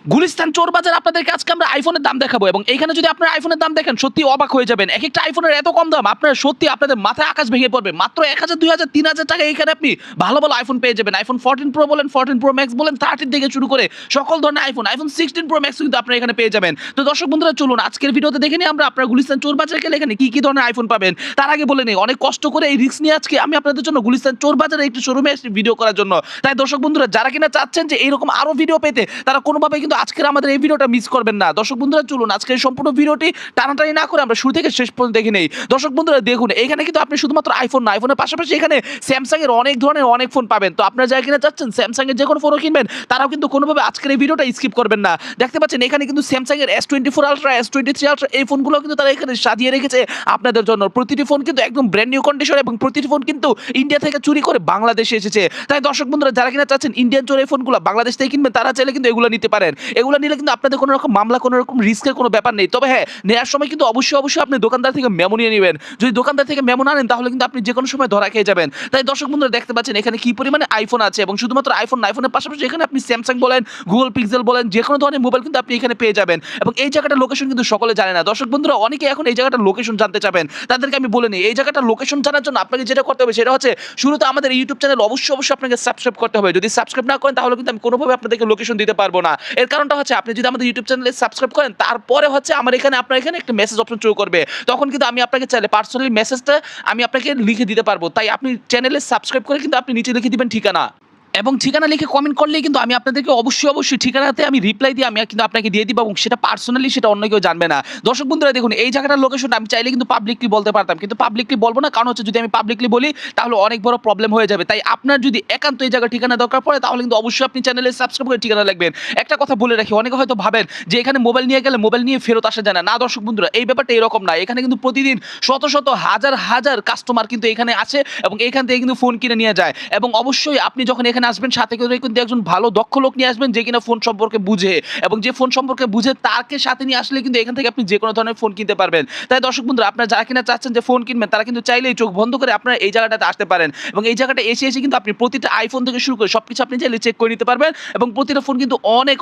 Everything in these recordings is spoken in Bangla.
গুলিস্তান চোর বাজার আপনাদেরকে আজকে আমরা আইফোনের দাম দেখাবো এবং এইখানে যদি আপনারা আইফোনের দাম দেখেন সত্যি অবাক হয়ে যাবেন। এক একটা আইফোনের এত কম দাম আপনারা সত্যি আপনাদের মাথায় আকাশ ভেঙে পড়বে। মাত্র 1000 2000 3000 টাকা এখানে আপনি ভালো ভালো আইফোন পেয়ে যাবেন। আইফোন 14 প্রো বলেন, 14 প্রো ম্যাক্স বলেন, 13 থেকে শুরু করে সকল ধরনের আইফোন 16 প্রো ম্যাক্স কিন্তু আপনারা এখানে পেয়ে যাবেন। তো দর্শক বন্ধুরা চলুন আজকের ভিডিওতে দেখে নিই আমরা আপনারা গুলিস্তান চোর বাজারে গেলে এখানে কি কি ধরনের আইফোন পাবেন। তার আগে বলে নেই অনেক কষ্ট করে এই রিস্ক নিয়ে আজকে আমি আপনাদের জন্য গুলিস্তান চোর বাজারে একটি শোরুমে এসে ভিডিও করার জন্য। তাই দর্শক বন্ধুরা যারা কিনা চাচ্ছেন যে এরকম আরো ভিডিও পেতে তারা কোনোভাবে কিন্তু আজকের আমাদের এই ভিডিওটা মিস করবেন না। দর্শক বন্ধুরা চলুন আজকের সম্পূর্ণ ভিডিওটি টানাটানি না করে আমরা শুরু থেকে শেষ পর্যন্ত দেখে নেই। দর্শক বন্ধুরা দেখুন এখানে কিন্তু আপনি শুধুমাত্র আইফোন না, আইফোনের পাশাপাশি এখানে স্যামসাং এর অনেক ধরনের অনেক ফোন পাবেন। তো আপনারা যারা কিনা চাচ্ছেন স্যামসাং এর যে কোনো ফোনও কিনবেন তারাও কিন্তু কোনোভাবে আজকের এই ভিডিওটা স্কিপ করবেন না। দেখতে পাচ্ছেন এখানে কিন্তু স্যামসাং এর S24 আলট্রা, S23 আলট্রা এই ফোনগুলো কিন্তু তারা এখানে সাজিয়ে রেখেছে আপনাদের জন্য। প্রতিটি ফোন কিন্তু একদম ব্র্যান্ড নিউ কন্ডিশন এবং প্রতিটি ফোন কিন্তু ইন্ডিয়া থেকে চুরি করে বাংলাদেশে এসেছে। তাই দর্শক বন্ধুরা যারা কিনা চাচ্ছেন ইন্ডিয়ান চোর এই ফোনগুলো বাংলাদেশ থেকে কিনবেন তারা চাইলে কিন্তু এগুলো নিতে পারেন। এগুলো নিলে কিন্তু আপনাদের কোনো রকম মামলা কোনো রকম রিস্কের কোনো ব্যাপার নেই। তবে হ্যাঁ, নেওয়ার সময় কিন্তু অবশ্যই আপনি দোকানদার থেকে মেমো নিয়ে নেবেন। যদি দোকানদার থেকে মেমো না নেন তাহলে কিন্তু আপনি যে কোনো সময় ধরা খেয়ে যাবেন। তাই দর্শক বন্ধুরা দেখতে পাচ্ছেন এখানে কি পরিমাণে আইফোন আছে এবং শুধুমাত্র আইফোন না, আইফোনের পাশাপাশি এখানে আপনি স্যামসাং বলেন, গুগল পিক্সেল বলেন, যে কোনো ধরনের মোবাইল কিন্তু আপনি এখানে পেয়ে যাবেন। এবং এই জায়গাটার লোকেশন কিন্তু সকলে জানে না। দর্শক বন্ধুরা অনেকে এখন এই জায়গাটার লোকেশন জানতে চাবেন, তাদেরকে আমি বলে নিই এই জায়গাটার লোকেশন জানার জন্য আপনাকে যেটা করতে হবে সেটা হচ্ছে শুরুতে আমাদের ইউটিউব চ্যানেল অবশ্যই আপনাকে সাবস্ক্রাইব করতে হবে। যদি সাবস্ক্রাইব না করেন তাহলে কিন্তু আমি কোনোভাবে আপনাদেরকে লোকেশন দিতে পারবো না। এর কারণটা হচ্ছে আপনি যদি আমাদের ইউটিউব চ্যানেলে সাবস্ক্রাইব করেন তারপরে হচ্ছে আমার এখানে আপনার এখানে একটা মেসেজ অপশন শো করবে, তখন কিন্তু আমি আপনাকে চাইলে পার্সোনালি মেসেজটা আমি আপনাকে লিখে দিতে পারবো। তাই আপনি চ্যানেলে সাবস্ক্রাইব করে কিন্তু আপনি নিচে লিখে দিবেন ঠিকানা এবং ঠিকানা লিখে কমেন্ট করলেই কিন্তু আমি আপনাদেরকে অবশ্যই ঠিকানাতে আমি রিপ্লাই দিয়ে আমি কিন্তু আপনাকে দিয়ে দিব এবং সেটা পার্সোনালি সেটা অন্য কেউ জানবে না। দর্শক বন্ধুরা দেখুন এই জায়গাটার লোকেশনটা আমি চাইলে কিন্তু পাবলিকলি বলতে পারতাম, কিন্তু পাবলিকলি বলবো না, কারণ হচ্ছে যদি আমি পাবলিকলি বলি তাহলে অনেক বড় প্রবলেম হয়ে যাবে। তাই আপনার যদি একান্ত এই জায়গার ঠিকানা দরকার পড়ে তাহলে কিন্তু অবশ্যই আপনি চ্যানেলে সাবস্ক্রাইব করে ঠিকানা লিখবেন। একটা কথা বলে রাখি, অনেকে হয়তো ভাবেন যে এখানে মোবাইল নিয়ে গেলে মোবাইল নিয়ে ফেরত আসা যায় না। না দর্শক বন্ধুরা এই ব্যাপারটা এরকম না। এখানে কিন্তু প্রতিদিন শত শত হাজার কাস্টমার কিন্তু এখানে আছে এবং এখান থেকে কিন্তু ফোন কিনে নিয়ে যায়। এবং অবশ্যই আপনি যখন এখানে আসবেন সাথে করে কিন্তু একজন ভালো দক্ষ লোক নিয়ে আসবেন যে কিনা ফোন সম্পর্কে বুঝে, এবং যে ফোন সম্পর্কে বুঝে তাকে সাথে নিয়ে আসলে কিন্তু এখান থেকে আপনি যে কোনো ধরনের ফোন কিনতে পারবেন। তাই দর্শক বন্ধুরা আপনারা যারা কিনা চাচ্ছেন যে ফোন কিনবেন তারা কিন্তু চাইলেই চোখ বন্ধ করে আপনারা এই জায়গাটাতে আসতে পারেন এবং এই জায়গাটা এসে কিন্তু আপনি প্রতিটা আইফোন থেকে শুরু করে সবকিছু আপনি চাইলে চেক করে নিতে পারবেন এবং প্রতিটা ফোন কিন্তু অনেক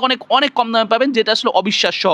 কম দামে পাবেন, যেটা আসলে অবিশ্বাস্য।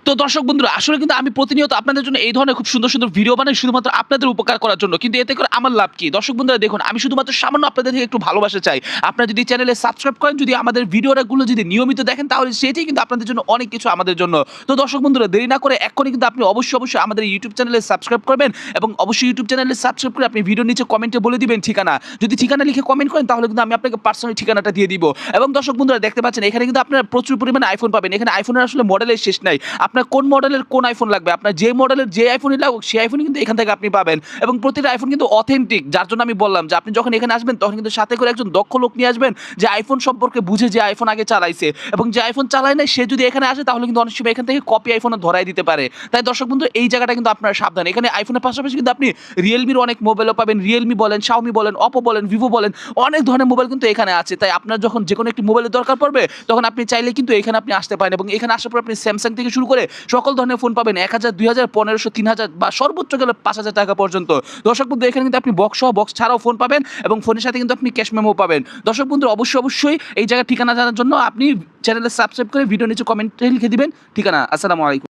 তো দর্শক বন্ধুরা আসলে কিন্তু আমি প্রতিনিয়ত আপনাদের জন্য এই ধরনের খুব সুন্দর ভিডিও বানাই শুধুমাত্র আপনাদের উপকার করার জন্য, কিন্তু এতে করে আমার লাভ কি? দর্শক বন্ধুরা দেখুন আমি শুধুমাত্র সামান্য আপনাদের থেকে একটু ভালোবাসা চাই। আপনারা যদি চ্যানেলে সাবস্ক্রাইব করেন, যদি আমাদের ভিডিওগুলো যদি নিয়মিত দেখেন তাহলে সেটাই কিন্তু আপনাদের জন্য অনেক কিছু আমাদের জন্য। তো দর্শক বন্ধুরা দেরি না করে এখনই কিন্তু আপনি অবশ্যই আমাদের ইউটিউব চ্যানেলে সাবস্ক্রাইব করবেন এবং অবশ্যই ইউটিউব চ্যানেলে সাবস্ক্রাইব করে আপনি ভিডিওর নিচে কমেন্টে বলে দিবেন ঠিকানা। যদি ঠিকানা লিখে কমেন্ট করেন তাহলে কিন্তু আমি আপনাকে পার্সোনালি ঠিকানাটা দিয়ে দিব। এবং দর্শক বন্ধুরা দেখতে পাচ্ছেন এখানে কিন্তু আপনারা প্রচুর পরিমাণে আইফোন পাবেন। এখানে আইফোনের আসলে মডেলের শেষ নাই। আপনার কোন মডেলের কোন আইফোন লাগবে, আপনার যে মডেলের যে আইফোনই লাগুক সেই আইফোনই কিন্তু এখান থেকে আপনি পাবেন এবং প্রতিটা আইফোন কিন্তু অথেন্টিক। যার জন্য আমি বললাম যে আপনি যখন এখানে আসবেন তখন কিন্তু সাথে করে একজন দক্ষ লোক নিয়ে আসবেন যে আইফোন সম্পর্কে বুঝে, যে আইফোন আগে চালাইছে এবং যে আইফোন চালায় না সে যদি এখানে আসে তাহলে কিন্তু অনেক সময় এখান থেকে কপি আইফোন ধরাই দিতে পারে। তাই দর্শক বন্ধু এই জায়গাটা কিন্তু আপনারা সাবধান। এখানে আইফোনের পাশাপাশি কিন্তু আপনি রিয়েলমির অনেক মোবাইলও পাবেন। রিয়েলমি বলেন, শাওমি বলেন, অপো বলেন, ভিভো বলেন, অনেক ধরনের মোবাইল কিন্তু এখানে আছে। তাই আপনার যখন যে কোনো একটি মোবাইলের দরকার পড়বে তখন আপনি চাইলে কিন্তু এখানে আপনি আসতে পারেন এবং এখানে আসার পর আপনি স্যামসাং থেকে শুরু করে সকল ধরনের ফোন পাবেন 1000 2000 1500 3000 বা সর্বোচ্চ গেলে 5000 টাকা পর্যন্ত। দর্শক বন্ধু এখানে কিন্তু আপনি বক্স সহ বক্স ছাড়াও ফোন পাবেন এবং ফোনের সাথে কিন্তু আপনি ক্যাশ মেমো পাবেন। দর্শক বন্ধু অবশ্যই এই জায়গার ঠিকানা জানার জন্য আপনি চ্যানেলে সাবস্ক্রাইব করে ভিডিও নিচে কমেন্টে লিখে দিবেন ঠিকানা। আসসালামু আলাইকুম।